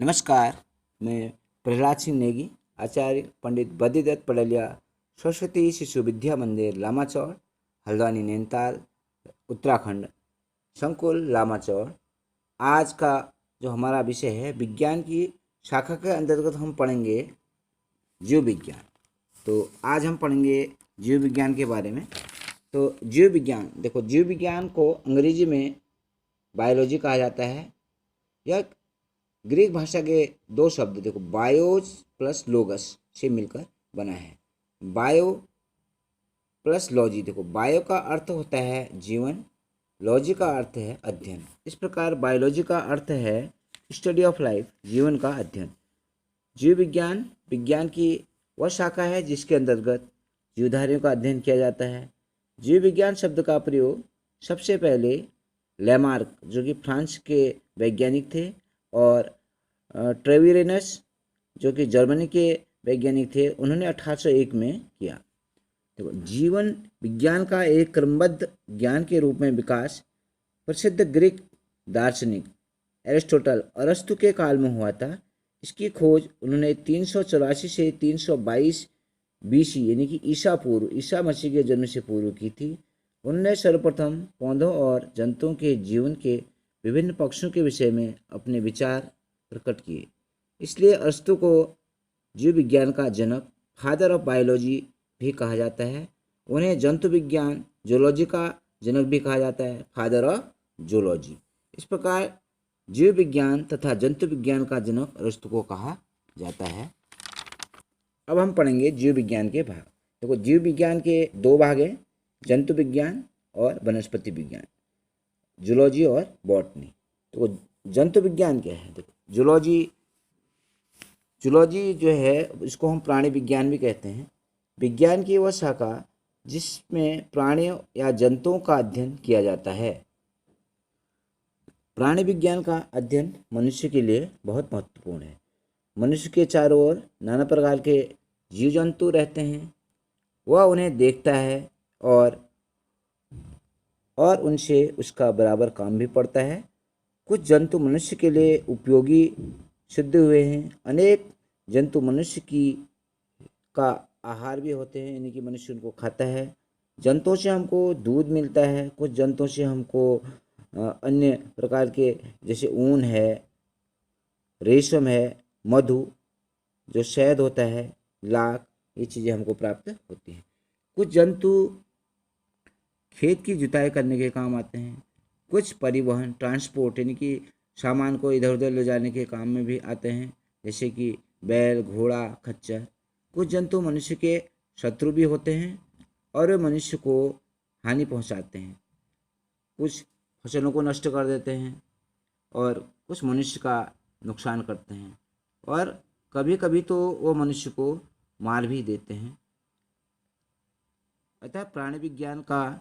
नमस्कार, मैं प्रहलाद सिंह नेगी, आचार्य पंडित बद्रीदत्त पड़लिया, सरस्वती शिशु विद्या मंदिर लामाचौर, हल्द्वानी नैनीताल, उत्तराखंड, संकुल लामाचौर। आज का जो हमारा विषय है विज्ञान की शाखा के अंतर्गत हम पढ़ेंगे जीव विज्ञान। तो आज हम पढ़ेंगे जीव विज्ञान के बारे में। तो जीव विज्ञान, देखो, जीव विज्ञान को अंग्रेजी में बायोलॉजी कहा जाता है। यह ग्रीक भाषा के दो शब्द, देखो, बायोज प्लस लोगस से मिलकर बना है। बायो प्लस लॉजी, देखो, बायो का अर्थ होता है जीवन, लॉजी का अर्थ है अध्ययन। इस प्रकार बायोलॉजी का अर्थ है स्टडी ऑफ लाइफ, जीवन का अध्ययन। जीव विज्ञान विज्ञान की वह शाखा है जिसके अंतर्गत जीवधारियों का अध्ययन किया जाता है। जीव विज्ञान शब्द का प्रयोग सबसे पहले लैमार्क, जो कि फ्रांस के वैज्ञानिक थे, और ट्रेविरेनस, जो कि जर्मनी के वैज्ञानिक थे, उन्होंने 1801 में किया। देखो, जीवन विज्ञान का एक क्रमबद्ध ज्ञान के रूप में विकास प्रसिद्ध ग्रीक दार्शनिक एरिस्टोटल अरस्तु के काल में हुआ था। इसकी खोज उन्होंने 384 से 322 BC यानी कि ईसा मसीह के जन्म से पूर्व की थी। उन्होंने सर्वप्रथम पौधों और जंतुओं के जीवन के विभिन्न पक्षों के विषय में अपने विचार प्रकट किए। इसलिए अरस्तु को जीव विज्ञान का जनक, फादर ऑफ बायोलॉजी भी कहा जाता है। उन्हें जंतु विज्ञान, जूलॉजी का जनक भी कहा जाता है, फादर ऑफ जूलॉजी। इस प्रकार जीव विज्ञान तथा जंतु विज्ञान का जनक अरस्तु को कहा जाता है। अब हम पढ़ेंगे जीव विज्ञान के भाग। देखो, जीव विज्ञान के दो भाग हैं, जंतु विज्ञान और वनस्पति विज्ञान, जूलॉजी और बॉटनी। तो जंतु विज्ञान क्या है? देखो, जूलॉजी जो है इसको हम प्राणी विज्ञान भी कहते हैं। विज्ञान की वह शाखा जिसमें प्राणियों या जंतुओं का अध्ययन किया जाता है। प्राणी विज्ञान का अध्ययन मनुष्य के लिए बहुत महत्वपूर्ण है। मनुष्य के चारों ओर नाना प्रकार के जीव जंतु रहते हैं। वह उन्हें देखता है और उनसे उसका बराबर काम भी पड़ता है। कुछ जंतु मनुष्य के लिए उपयोगी सिद्ध हुए हैं। अनेक जंतु मनुष्य का आहार भी होते हैं, यानी कि मनुष्य उनको खाता है। जंतुओं से हमको दूध मिलता है, कुछ जंतुओं से हमको अन्य प्रकार के, जैसे ऊन है, रेशम है, मधु, जो शहद होता है, लाख, ये चीज़ें हमको प्राप्त होती हैं। कुछ जंतु खेत की जुताई करने के काम आते हैं। कुछ परिवहन, ट्रांसपोर्ट, यानी कि सामान को इधर उधर ले जाने के काम में भी आते हैं, जैसे कि बैल, घोड़ा, खच्चर। कुछ जंतु मनुष्य के शत्रु भी होते हैं और वे मनुष्य को हानि पहुंचाते हैं। कुछ फसलों को नष्ट कर देते हैं और कुछ मनुष्य का नुकसान करते हैं, और कभी कभी तो वो मनुष्य को मार भी देते हैं। अतः प्राणी विज्ञान का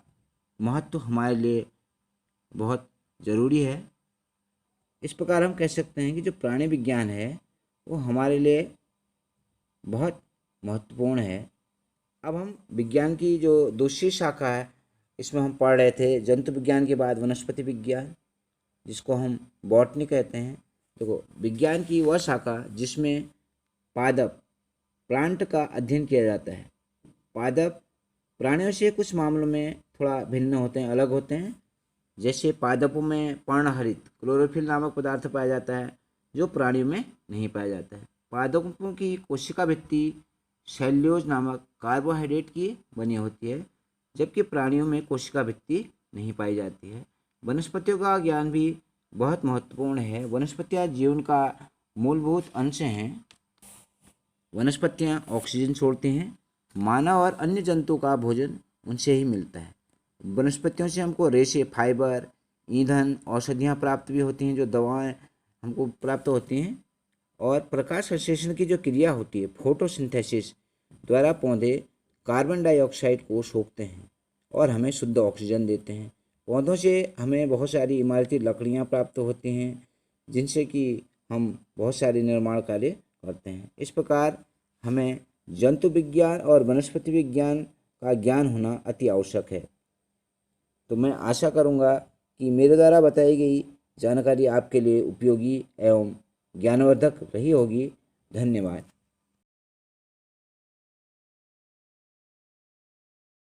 महत्व हमारे लिए बहुत ज़रूरी है। इस प्रकार हम कह सकते हैं कि जो प्राणी विज्ञान है वो हमारे लिए बहुत महत्वपूर्ण है। अब हम विज्ञान की जो दूसरी शाखा है, इसमें हम पढ़ रहे थे जंतु विज्ञान के बाद वनस्पति विज्ञान, जिसको हम बॉटनी कहते हैं। देखो, विज्ञान की वह शाखा जिसमें पादप, प्लांट का अध्ययन किया जाता है। पादप प्राणियों से कुछ मामलों में थोड़ा भिन्न होते हैं, अलग होते हैं। जैसे पादपों में पर्णहरित क्लोरोफिल नामक पदार्थ पाया जाता है, जो प्राणियों में नहीं पाया जाता है। पादपों की कोशिका भित्ति सेल्यूलोज नामक कार्बोहाइड्रेट की बनी होती है, जबकि प्राणियों में कोशिका भित्ति नहीं पाई जाती है। वनस्पतियों का ज्ञान भी बहुत महत्वपूर्ण है। वनस्पतियाँ जीवन का मूलभूत अंश हैं। वनस्पतियाँ ऑक्सीजन छोड़ती हैं। मानव और अन्य जंतु का भोजन उनसे ही मिलता है। वनस्पतियों से हमको रेशे, फाइबर, ईंधन, औषधियाँ प्राप्त भी होती हैं, जो दवाएं हमको प्राप्त होती हैं। और प्रकाश संश्लेषण की जो क्रिया होती है, फोटोसिंथेसिस द्वारा पौधे कार्बन डाइऑक्साइड को सोखते हैं और हमें शुद्ध ऑक्सीजन देते हैं। पौधों से हमें बहुत सारी इमारती लकड़ियाँ प्राप्त होती हैं, जिनसे कि हम बहुत सारे निर्माण कार्य करते हैं। इस प्रकार हमें जंतु विज्ञान और वनस्पति विज्ञान का ज्ञान होना अति आवश्यक है। तो मैं आशा करूँगा कि मेरे द्वारा बताई गई जानकारी आपके लिए उपयोगी एवं ज्ञानवर्धक रही होगी। धन्यवाद।